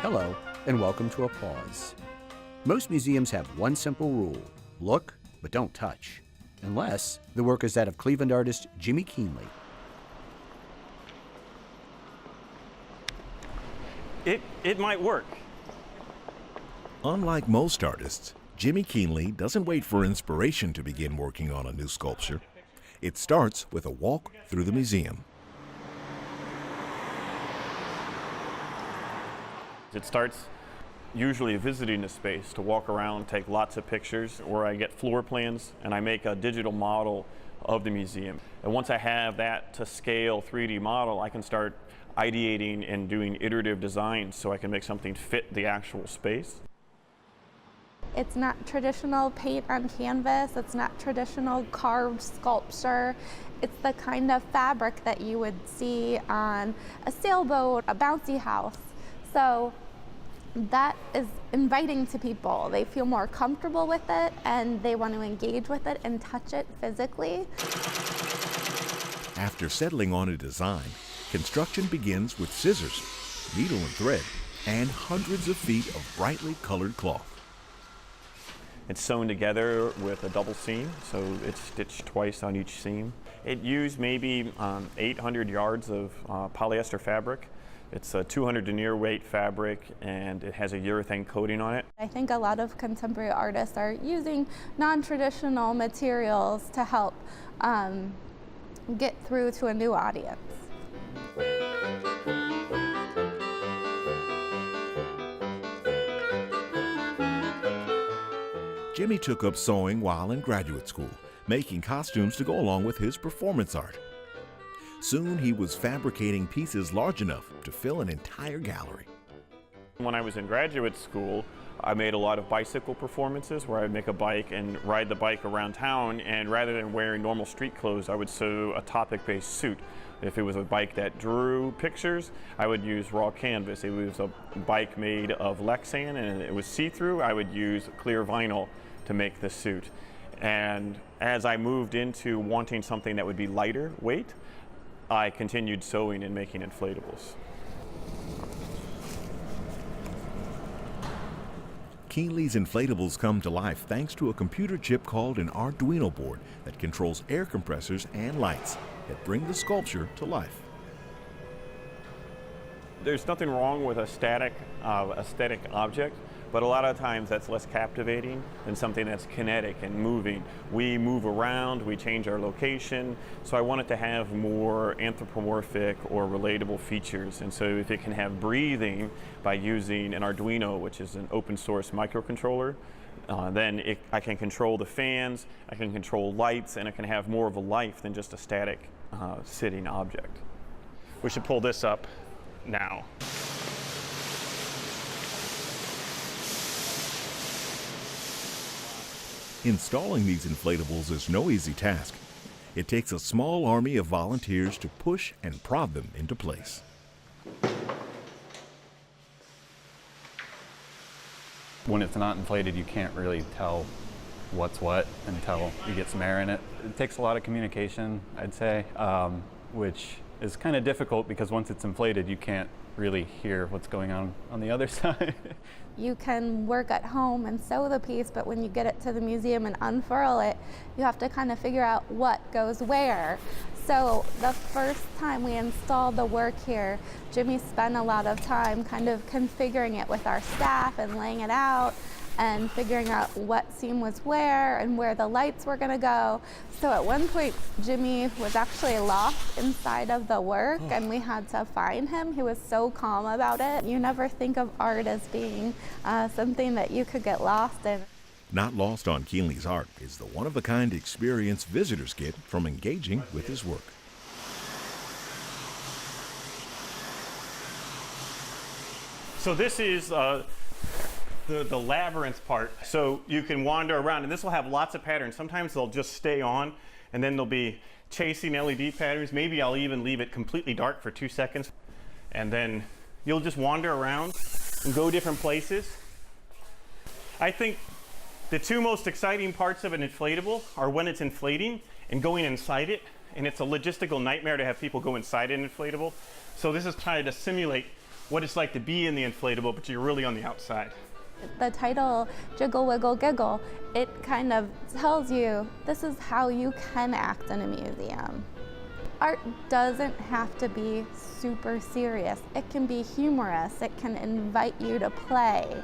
Hello, and welcome to Applause. Most museums have one simple rule: look, but don't touch, unless the work is that of Cleveland artist Jimmy Kuehnle. It might work. Unlike most artists, Jimmy Kuehnle doesn't wait for inspiration to begin working on a new sculpture. It starts with a walk through the museum. It starts usually visiting the space to walk around, take lots of pictures, or I get floor plans and I make a digital model of the museum. And once I have that to scale 3D model, I can start ideating and doing iterative designs so I can make something fit the actual space. It's not traditional paint on canvas, it's not traditional carved sculpture. It's the kind of fabric that you would see on a sailboat, a bouncy house. So that is inviting to people. They feel more comfortable with it and they want to engage with it and touch it physically. After settling on a design, construction begins with scissors, needle and thread, and hundreds of feet of brightly colored cloth. It's sewn together with a double seam, so it's stitched twice on each seam. It used maybe 800 yards of polyester fabric. It's a 200 denier weight fabric and it has a urethane coating on it. I think a lot of contemporary artists are using non-traditional materials to help get through to a new audience. Jimmy took up sewing while in graduate school, making costumes to go along with his performance art. Soon he was fabricating pieces large enough to fill an entire gallery. When I was in graduate school, I made a lot of bicycle performances where I'd make a bike and ride the bike around town, and rather than wearing normal street clothes, I would sew a topic-based suit. If it was a bike that drew pictures, I would use raw canvas. It was a bike made of Lexan and it was see-through. I would use clear vinyl to make the suit. And as I moved into wanting something that would be lighter weight, I continued sewing and making inflatables. Kuehnle's inflatables come to life thanks to a computer chip called an Arduino board that controls air compressors and lights that bring the sculpture to life. There's nothing wrong with a static aesthetic object, but a lot of times that's less captivating than something that's kinetic and moving. We move around, we change our location, so I want it to have more anthropomorphic or relatable features. And so if it can have breathing by using an Arduino, which is an open source microcontroller, then I can control the fans, I can control lights, and it can have more of a life than just a static sitting object. We should pull this up now. Installing these inflatables is no easy task. It takes a small army of volunteers to push and prod them into place. When it's not inflated, you can't really tell what's what until you get some air in it. It takes a lot of communication, I'd say, which is kind of difficult because once it's inflated, you can't really hear what's going on the other side. You can work at home and sew the piece, but when you get it to the museum and unfurl it, you have to kind of figure out what goes where. So the first time we installed the work here, Jimmy spent a lot of time kind of configuring it with our staff and laying it out and figuring out what seam was where and where the lights were going to go. So at one point, Jimmy was actually lost inside of the work and we had to find him. He was so calm about it. You never think of art as being something that you could get lost in. Not lost on Kuehnle's art is the one-of-a-kind experience visitors get from engaging with his work. So this is the labyrinth part. So you can wander around, and this will have lots of patterns. Sometimes they'll just stay on, and then they'll be chasing LED patterns. Maybe I'll even leave it completely dark for 2 seconds, and then you'll just wander around and go different places. I think the two most exciting parts of an inflatable are when it's inflating and going inside it, and it's a logistical nightmare to have people go inside an inflatable. So this is trying to simulate what it's like to be in the inflatable, but you're really on the outside. The title, Jiggle, Wiggle, Giggle, it kind of tells you this is how you can act in a museum. Art doesn't have to be super serious. It can be humorous. It can invite you to play.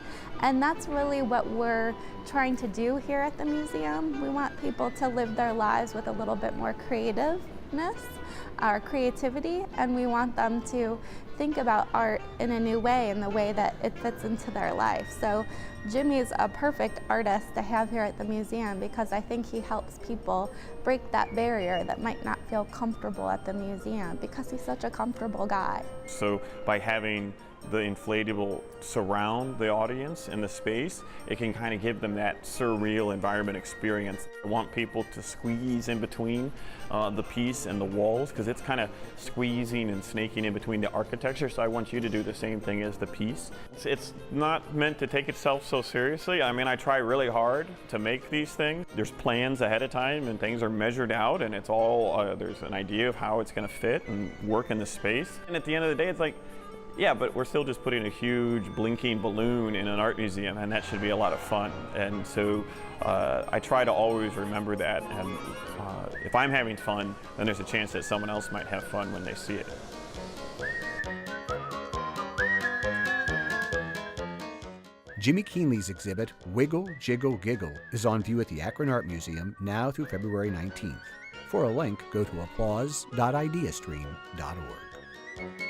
And that's really what we're trying to do here at the museum. We want people to live their lives with a little bit more creativeness, our creativity, and we want them to think about art in a new way, in the way that it fits into their life. So Jimmy's a perfect artist to have here at the museum because I think he helps people break that barrier that might not feel comfortable at the museum because he's such a comfortable guy. So by having the inflatable surround the audience in the space, it can kind of give them that surreal environment experience. I want people to squeeze in between the piece and the walls because it's kind of squeezing and snaking in between the architecture, so I want you to do the same thing as the piece. It's not meant to take itself so seriously. I mean, I try really hard to make these things. There's plans ahead of time and things are measured out, and it's all, there's an idea of how it's going to fit and work in the space. And at the end of the day, it's like, yeah, but we're still just putting a huge blinking balloon in an art museum, and that should be a lot of fun. And so I try to always remember that, and if I'm having fun, then there's a chance that someone else might have fun when they see it. Jimmy Kuehnle's exhibit, Wiggle, Jiggle, Giggle, is on view at the Akron Art Museum now through February 19th. For a link, go to applause.ideastream.org.